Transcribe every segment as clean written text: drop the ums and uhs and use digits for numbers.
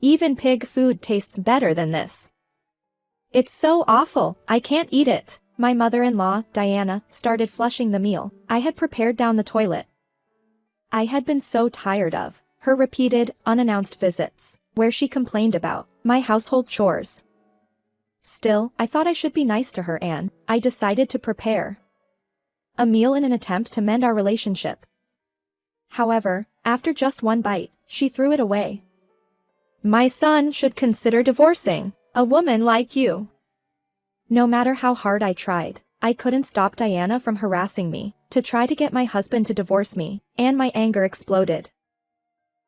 Even pig food tastes better than this. It's so awful, I can't eat it. My mother-in-law, Diana, started flushing the meal I had prepared down the toilet. I had been so tired of her repeated, unannounced visits, where she complained about my household chores. Still, I thought I should be nice to her and I decided to prepare a meal in an attempt to mend our relationship. However, after just one bite, she threw it away. My son should consider divorcing a woman like you. No matter how hard I tried, I couldn't stop Diana from harassing me to try to get my husband to divorce me, and my anger exploded.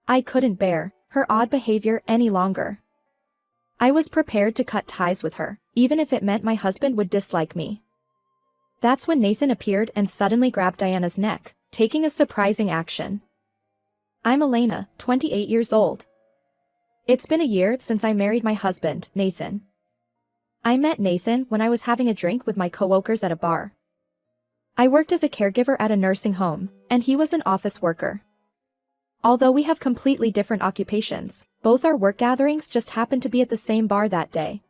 I couldn't bear her odd behavior any longer. I was prepared to cut ties with her, even if it meant my husband would dislike me. That's when Nathan appeared and suddenly grabbed Diana's neck, taking a surprising action. I'm Elena, 28 years old. It's been a year since I married my husband, Nathan. I met Nathan when I was having a drink with my coworkers at a bar. I worked as a caregiver at a nursing home, and he was an office worker. Although we have completely different occupations, both our work gatherings just happened to be at the same bar that day.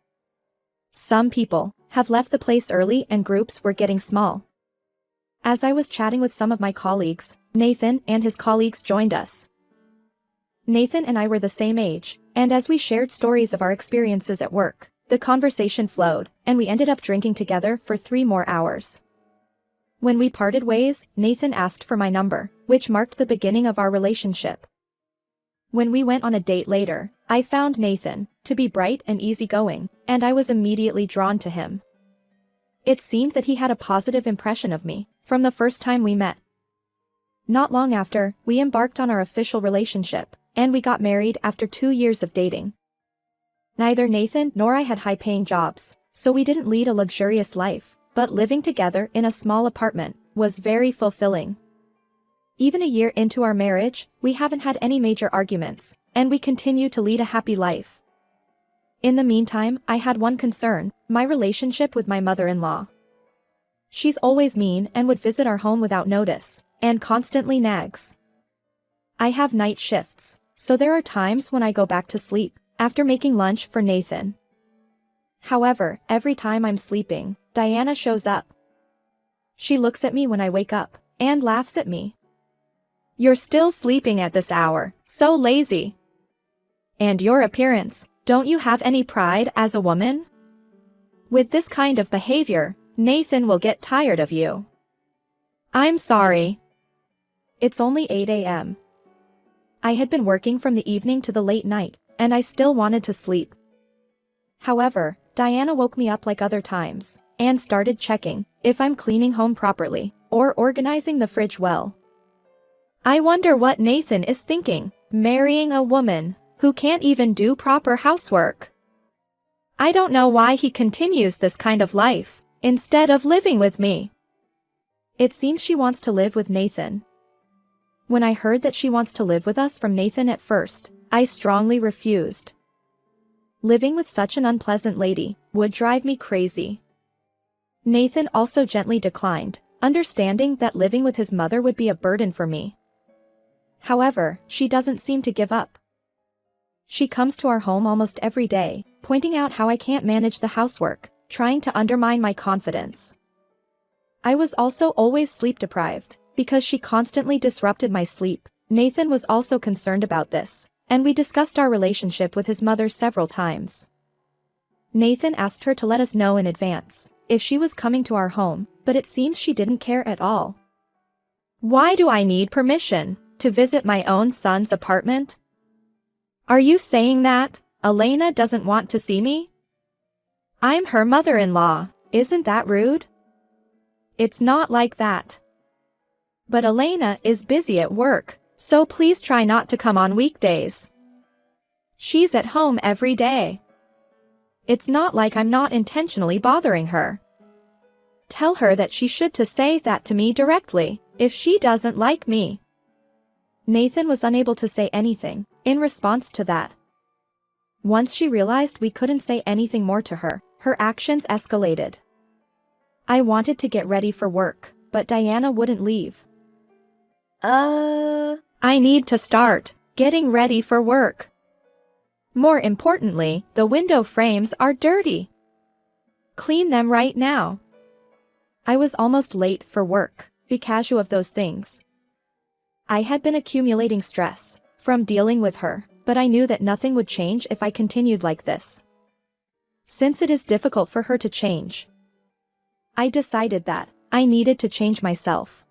Some people have left the place early and groups were getting small. As I was chatting with some of my colleagues, Nathan and his colleagues joined us. Nathan and I were the same age, and as we shared stories of our experiences at work, the conversation flowed, and we ended up drinking together for 3 more hours. When we parted ways, Nathan asked for my number, which marked the beginning of our relationship. When we went on a date later, I found Nathan to be bright and easygoing, and I was immediately drawn to him. It seemed that he had a positive impression of me from the first time we met. Not long after, we embarked on our official relationship, and we got married after 2 years of dating. Neither Nathan nor I had high-paying jobs, so we didn't lead a luxurious life, but living together in a small apartment was very fulfilling. Even a year into our marriage, we haven't had any major arguments, and we continue to lead a happy life. In the meantime, I had one concern: my relationship with my mother-in-law. She's always mean and would visit our home without notice, and constantly nags. I have night shifts, so there are times when I go back to sleep after making lunch for Nathan. However, every time I'm sleeping, Diana shows up. She looks at me when I wake up and laughs at me. You're still sleeping at this hour, so lazy. And your appearance, don't you have any pride as a woman? With this kind of behavior, Nathan will get tired of you. I'm sorry. It's only 8 a.m. I had been working from the evening to the late night, and I still wanted to sleep. However, Diana woke me up like other times, and started checking if I'm cleaning home properly, or organizing the fridge well. I wonder what Nathan is thinking, marrying a woman who can't even do proper housework. I don't know why he continues this kind of life, instead of living with me. It seems she wants to live with Nathan. When I heard that she wants to live with us from Nathan at first, I strongly refused. Living with such an unpleasant lady would drive me crazy. Nathan also gently declined, understanding that living with his mother would be a burden for me. However, she doesn't seem to give up. She comes to our home almost every day, pointing out how I can't manage the housework, trying to undermine my confidence. I was also always sleep deprived, because she constantly disrupted my sleep. Nathan was also concerned about this, and we discussed our relationship with his mother several times. Nathan asked her to let us know in advance if she was coming to our home, but it seems she didn't care at all. Why do I need permission to visit my own son's apartment? Are you saying that Elena doesn't want to see me? I'm her mother-in-law, isn't that rude? It's not like that. But Elena is busy at work, so please try not to come on weekdays. She's at home every day. It's not like I'm not intentionally bothering her. Tell her that she should to say that to me directly, if she doesn't like me. Nathan was unable to say anything in response to that. Once she realized we couldn't say anything more to her, her actions escalated. I wanted to get ready for work, but Diana wouldn't leave. I need to start getting ready for work. More importantly, the window frames are dirty. Clean them right now. I was almost late for work, because of those things. I had been accumulating stress from dealing with her, but I knew that nothing would change if I continued like this. Since it is difficult for her to change, I decided that I needed to change myself.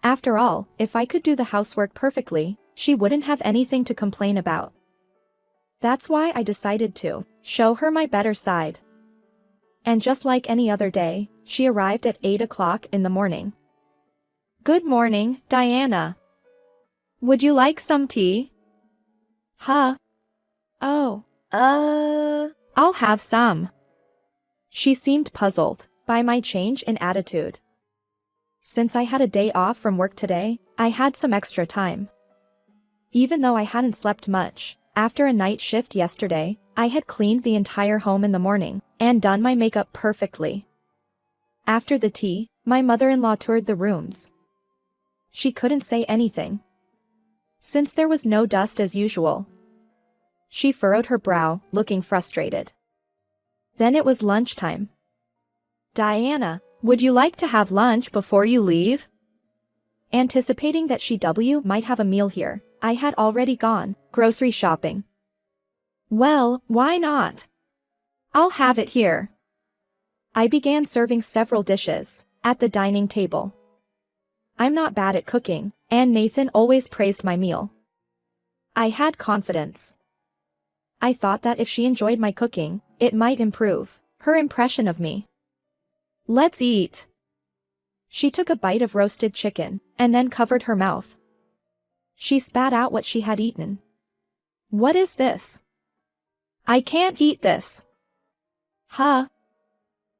After all, if I could do the housework perfectly, she wouldn't have anything to complain about. That's why I decided to show her my better side. And just like any other day, she arrived at 8 o'clock in the morning. Good morning, Diana. Would you like some tea? Huh? Oh. I'll have some. She seemed puzzled by my change in attitude. Since I had a day off from work today, I had some extra time. Even though I hadn't slept much, after a night shift yesterday, I had cleaned the entire home in the morning and done my makeup perfectly. After the tea, my mother-in-law toured the rooms. She couldn't say anything, since there was no dust as usual. She furrowed her brow, looking frustrated. Then it was lunchtime. Diana, would you like to have lunch before you leave? Anticipating that she might have a meal here, I had already gone grocery shopping. Well, why not? I'll have it here. I began serving several dishes at the dining table. I'm not bad at cooking, and Nathan always praised my meal. I had confidence. I thought that if she enjoyed my cooking, it might improve her impression of me. Let's eat. She took a bite of roasted chicken, and then covered her mouth. She spat out what she had eaten. What is this? I can't eat this. Huh?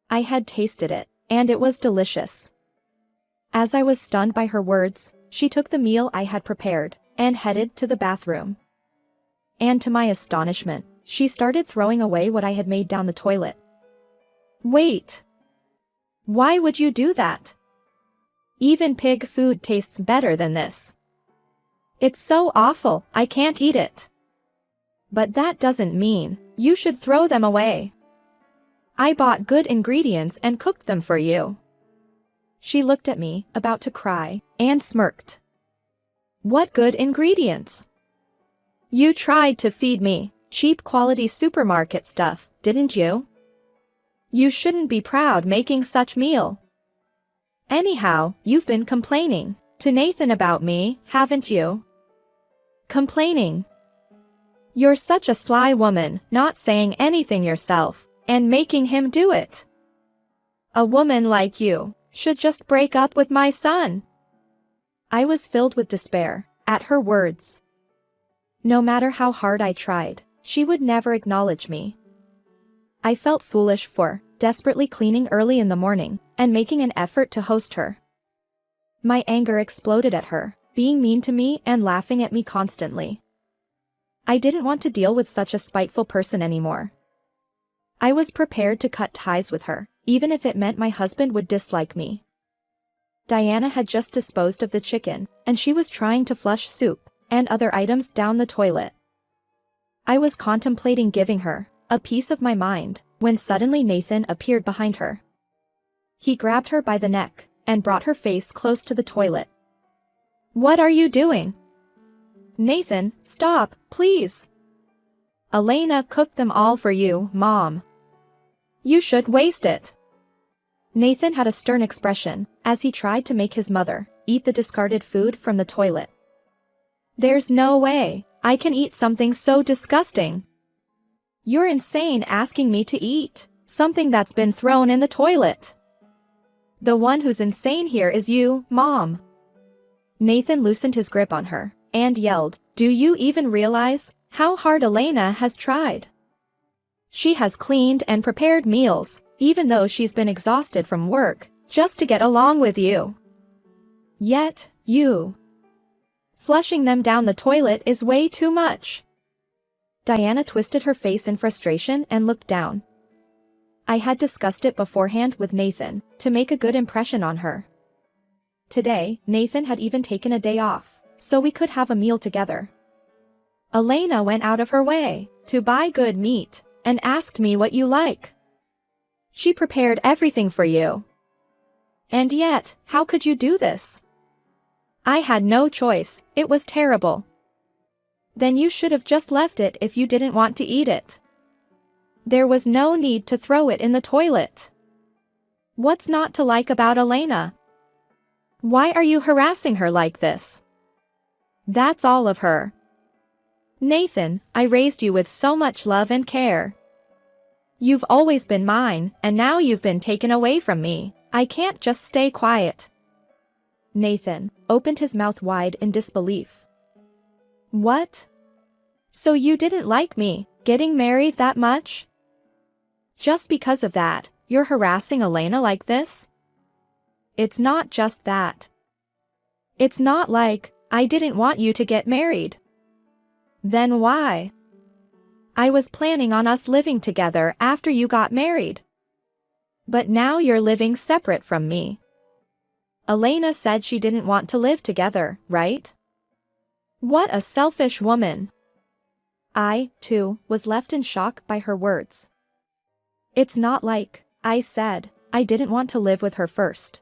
I had tasted it, and it was delicious. As I was stunned by her words, she took the meal I had prepared and headed to the bathroom. And to my astonishment, she started throwing away what I had made down the toilet. Wait. Why would you do that? Even pig food tastes better than this. It's so awful, I can't eat it. But that doesn't mean you should throw them away. I bought good ingredients and cooked them for you. She looked at me, about to cry, and smirked. What good ingredients? You tried to feed me cheap quality supermarket stuff, didn't you? You shouldn't be proud making such meal. Anyhow, you've been complaining to Nathan about me, haven't you? Complaining? You're such a sly woman, not saying anything yourself, and making him do it. A woman like you should just break up with my son. I was filled with despair at her words. No matter how hard I tried, she would never acknowledge me. I felt foolish for desperately cleaning early in the morning and making an effort to host her. My anger exploded at her, being mean to me and laughing at me constantly. I didn't want to deal with such a spiteful person anymore. I was prepared to cut ties with her, even if it meant my husband would dislike me. Diana had just disposed of the chicken, and she was trying to flush soup and other items down the toilet. I was contemplating giving her a piece of my mind when suddenly Nathan appeared behind her. He grabbed her by the neck and brought her face close to the toilet. What are you doing? Nathan, stop, please. Elena cooked them all for you, Mom. You should waste it. Nathan had a stern expression as he tried to make his mother eat the discarded food from the toilet. There's no way I can eat something so disgusting. You're insane asking me to eat something that's been thrown in the toilet. The one who's insane here is you, Mom. Nathan loosened his grip on her and yelled, Do you even realize how hard Elena has tried? She has cleaned and prepared meals, even though she's been exhausted from work, just to get along with you. Yet, you flushing them down the toilet is way too much. Diana twisted her face in frustration and looked down. I had discussed it beforehand with Nathan to make a good impression on her. Today, Nathan had even taken a day off, so we could have a meal together. Elena went out of her way to buy good meat and asked me what you like. She prepared everything for you. And yet, how could you do this? I had no choice, it was terrible. Then you should have just left it if you didn't want to eat it. There was no need to throw it in the toilet. What's not to like about Elena? Why are you harassing her like this? That's all of her. Nathan, I raised you with so much love and care. You've always been mine, and now you've been taken away from me. I can't just stay quiet. Nathan opened his mouth wide in disbelief. What? So you didn't like me getting married that much? Just because of that, you're harassing Elena like this? It's not just that. It's not like I didn't want you to get married. Then why? I was planning on us living together after you got married. But now you're living separate from me. Elena said she didn't want to live together, right? What a selfish woman. I, too, was left in shock by her words. It's not like I said I didn't want to live with her first.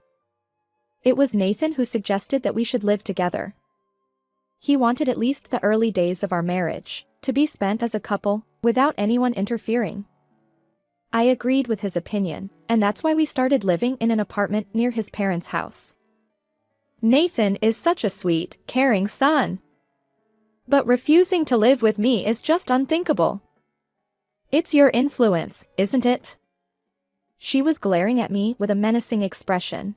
It was Nathan who suggested that we should live together. He wanted at least the early days of our marriage to be spent as a couple, without anyone interfering. I agreed with his opinion, and that's why we started living in an apartment near his parents' house. Nathan is such a sweet, caring son. But refusing to live with me is just unthinkable. It's your influence, isn't it? She was glaring at me with a menacing expression.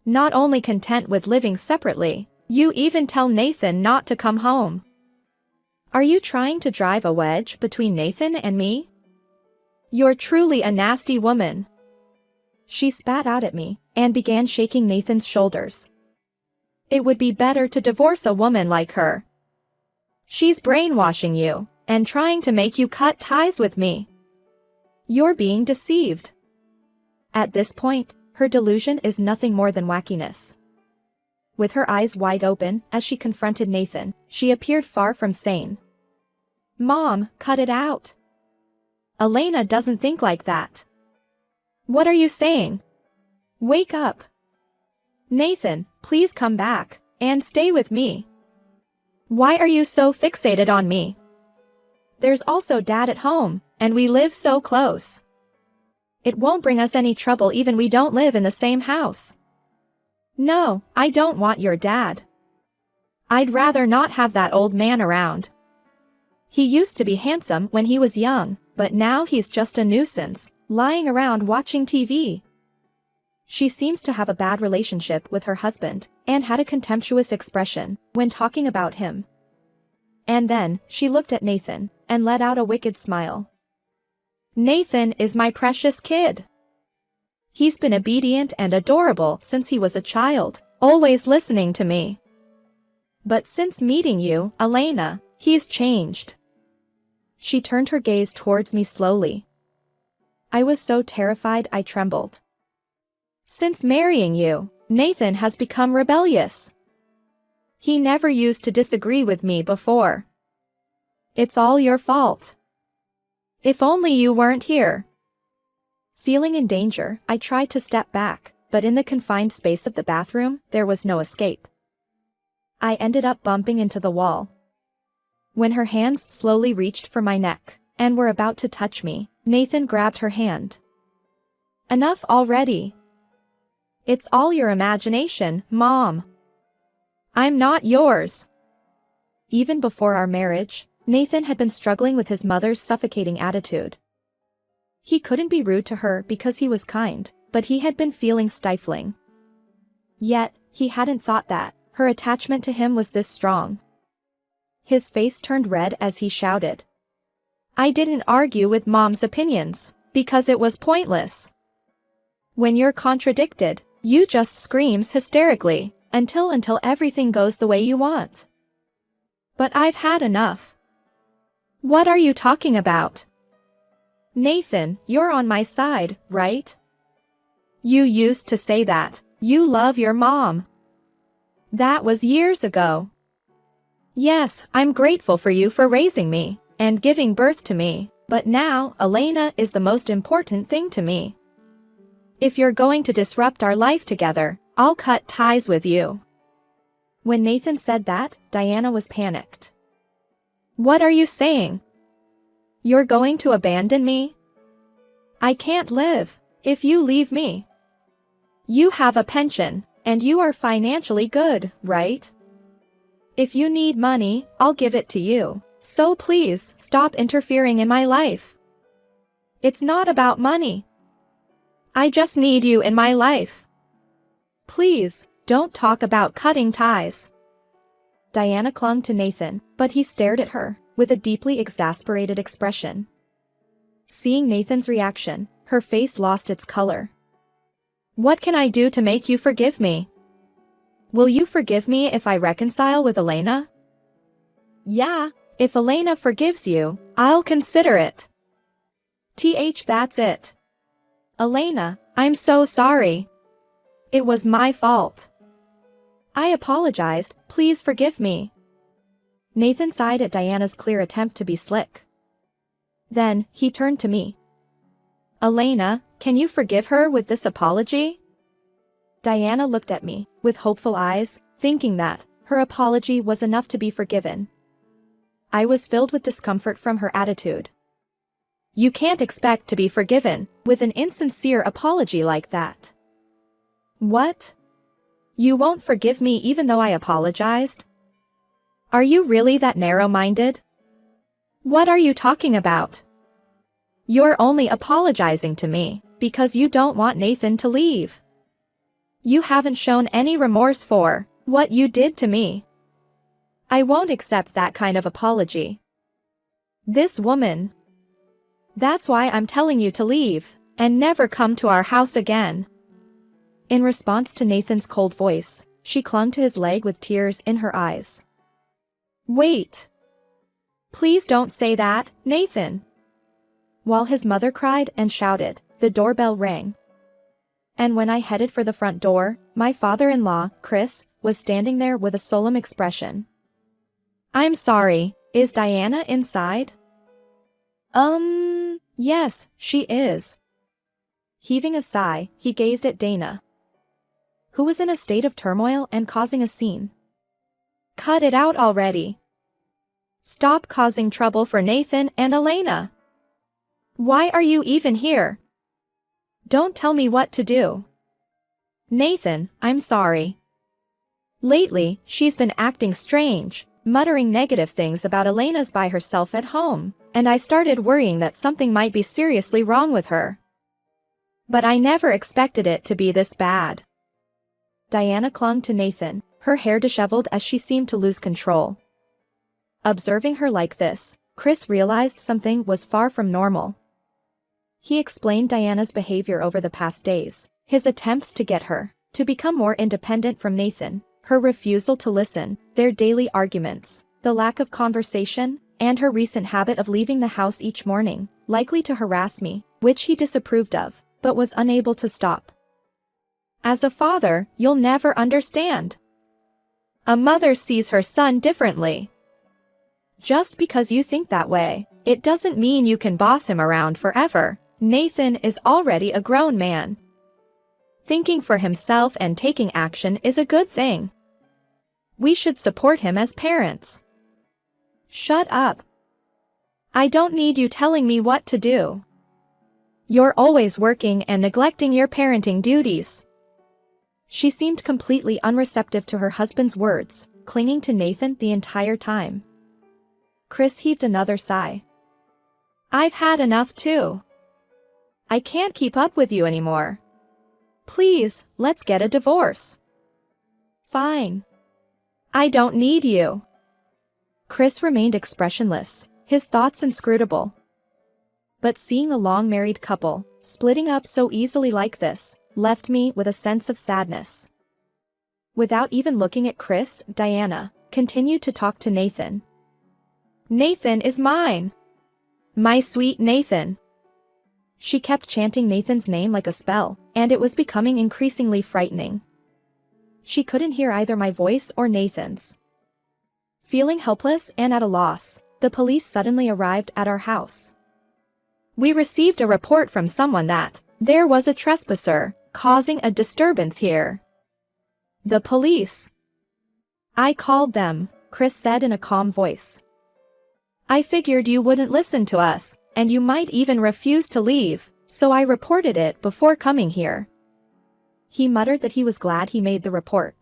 Not only content with living separately, you even tell Nathan not to come home. Are you trying to drive a wedge between Nathan and me? You're truly a nasty woman. She spat out at me and began shaking Nathan's shoulders. It would be better to divorce a woman like her. She's brainwashing you and trying to make you cut ties with me. You're being deceived. At this point, her delusion is nothing more than wackiness. With her eyes wide open as she confronted Nathan, she appeared far from sane. Mom, cut it out. Elena doesn't think like that. What are you saying? Wake up. Nathan, please come back and stay with me. Why are you so fixated on me? There's also Dad at home, and we live so close. It won't bring us any trouble even we don't live in the same house. No, I don't want your dad. I'd rather not have that old man around. He used to be handsome when he was young, but now he's just a nuisance, lying around watching TV. She seems to have a bad relationship with her husband, and had a contemptuous expression when talking about him. And then, she looked at Nathan, and let out a wicked smile. Nathan is my precious kid. He's been obedient and adorable since he was a child, always listening to me. But since meeting you, Elena, he's changed. She turned her gaze towards me slowly. I was so terrified I trembled. Since marrying you, Nathan has become rebellious. He never used to disagree with me before. It's all your fault. If only you weren't here. Feeling in danger, I tried to step back, but in the confined space of the bathroom, there was no escape. I ended up bumping into the wall. When her hands slowly reached for my neck, and were about to touch me, Nathan grabbed her hand. Enough already. It's all your imagination, Mom. I'm not yours. Even before our marriage, Nathan had been struggling with his mother's suffocating attitude. He couldn't be rude to her because he was kind, but he had been feeling stifling. Yet, he hadn't thought that her attachment to him was this strong. His face turned red as he shouted. I didn't argue with Mom's opinions, because it was pointless. When you're contradicted, you just screams hysterically, until everything goes the way you want. But I've had enough. What are you talking about? Nathan, you're on my side, right? You used to say that you love your mom. That was years ago. Yes, I'm grateful for you for raising me and giving birth to me, but now Elena is the most important thing to me. If you're going to disrupt our life together, I'll cut ties with you." When Nathan said that, Diana was panicked. "What are you saying? You're going to abandon me? I can't live if you leave me. You have a pension, and you are financially good, right? If you need money, I'll give it to you. So please, stop interfering in my life. It's not about money. I just need you in my life. Please, don't talk about cutting ties." Diana clung to Nathan, but he stared at her with a deeply exasperated expression. Seeing Nathan's reaction, her face lost its color. "What can I do to make you forgive me? Will you forgive me if I reconcile with Elena?" "Yeah, if Elena forgives you, I'll consider it." That's it. Elena, I'm so sorry. It was my fault. I apologized, please forgive me. Nathan sighed at Diana's clear attempt to be slick. Then, he turned to me. "Elena, can you forgive her with this apology?" Diana looked at me, with hopeful eyes, thinking that her apology was enough to be forgiven. I was filled with discomfort from her attitude. You can't expect to be forgiven with an insincere apology like that. What? You won't forgive me even though I apologized? Are you really that narrow-minded? What are you talking about? You're only apologizing to me because you don't want Nathan to leave. You haven't shown any remorse for what you did to me. I won't accept that kind of apology. This woman. That's why I'm telling you to leave and never come to our house again. In response to Nathan's cold voice, she clung to his leg with tears in her eyes. Wait. Please don't say that, Nathan. While his mother cried and shouted, the doorbell rang. And when I headed for the front door, my father-in-law, Chris, was standing there with a solemn expression. I'm sorry, is Diana inside? Yes, she is. Heaving a sigh, he gazed at Dana, who was in a state of turmoil and causing a scene. Cut it out already. Stop causing trouble for Nathan and Elena. Why are you even here? Don't tell me what to do. Nathan, I'm sorry. Lately, she's been acting strange, muttering negative things about Elena's by herself at home, and I started worrying that something might be seriously wrong with her. But I never expected it to be this bad. Diana clung to Nathan, her hair disheveled as she seemed to lose control. Observing her like this, Chris realized something was far from normal. He explained Diana's behavior over the past days, his attempts to get her to become more independent from Nathan, her refusal to listen, their daily arguments, the lack of conversation, and her recent habit of leaving the house each morning, likely to harass me, which he disapproved of, but was unable to stop. As a father, you'll never understand. A mother sees her son differently. Just because you think that way, it doesn't mean you can boss him around forever. Nathan is already a grown man. Thinking for himself and taking action is a good thing. We should support him as parents. Shut up. I don't need you telling me what to do. You're always working and neglecting your parenting duties. She seemed completely unreceptive to her husband's words, clinging to Nathan the entire time. Chris heaved another sigh. I've had enough too. I can't keep up with you anymore. Please, let's get a divorce. Fine. I don't need you. Chris remained expressionless, his thoughts inscrutable. But seeing a long-married couple splitting up so easily like this left me with a sense of sadness. Without even looking at Chris, Diana continued to talk to Nathan. Nathan is mine. My sweet Nathan. She kept chanting Nathan's name like a spell, and it was becoming increasingly frightening. She couldn't hear either my voice or Nathan's. Feeling helpless and at a loss, the police suddenly arrived at our house. We received a report from someone that there was a trespasser causing a disturbance here. The police. I called them, Chris said in a calm voice. I figured you wouldn't listen to us, and you might even refuse to leave, so I reported it before coming here. He muttered that he was glad he made the report.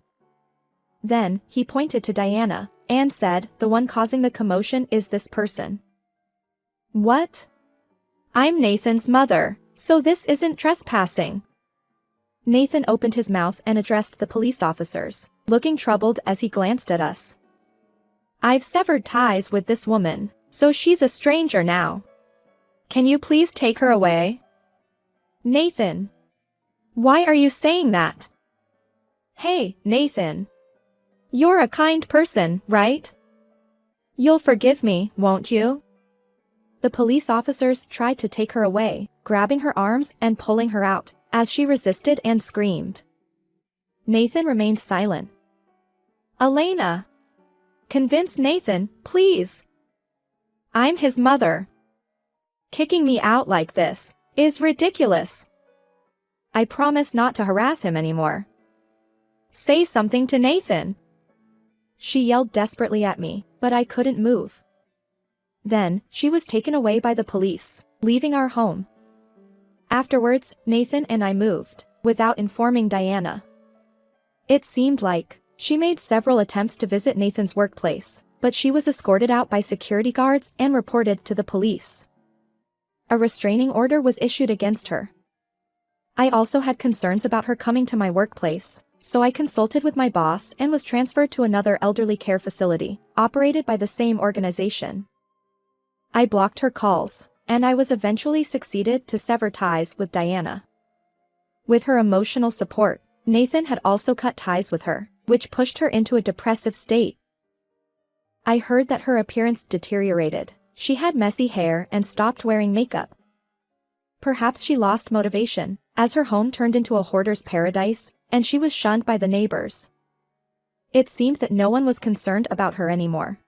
Then, he pointed to Diana, and said, the one causing the commotion is this person. What? I'm Nathan's mother, so this isn't trespassing. Nathan opened his mouth and addressed the police officers, looking troubled as he glanced at us. I've severed ties with this woman, so she's a stranger now. Can you please take her away? Nathan. Why are you saying that? Hey, Nathan. You're a kind person, right? You'll forgive me, won't you? The police officers tried to take her away, grabbing her arms and pulling her out, as she resisted and screamed. Nathan remained silent. Elena. Convince Nathan, please. I'm his mother. Kicking me out like this is ridiculous. I promise not to harass him anymore. Say something to Nathan. She yelled desperately at me, but I couldn't move. Then, she was taken away by the police, leaving our home. Afterwards, Nathan and I moved, without informing Diana. It seemed like she made several attempts to visit Nathan's workplace, but she was escorted out by security guards and reported to the police. A restraining order was issued against her. I also had concerns about her coming to my workplace, so I consulted with my boss and was transferred to another elderly care facility, operated by the same organization. I blocked her calls, and I was eventually succeeded to sever ties with Diana. With her emotional support, Nathan had also cut ties with her, which pushed her into a depressive state. I heard that her appearance deteriorated. She had messy hair and stopped wearing makeup. Perhaps she lost motivation, as her home turned into a hoarder's paradise, and she was shunned by the neighbors. It seemed that no one was concerned about her anymore.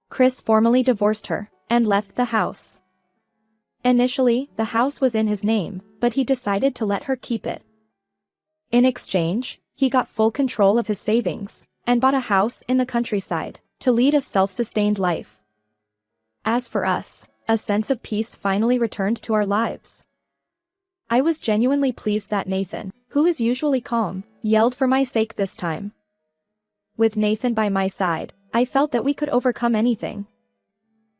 Chris formally divorced her, and left the house. Initially, the house was in his name, but he decided to let her keep it. In exchange, he got full control of his savings, and bought a house in the countryside, to lead a self-sustained life. As for us, a sense of peace finally returned to our lives. I was genuinely pleased that Nathan, who is usually calm, yelled for my sake this time. With Nathan by my side, I felt that we could overcome anything.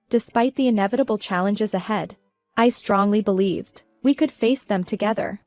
Despite the inevitable challenges ahead, I strongly believed we could face them together.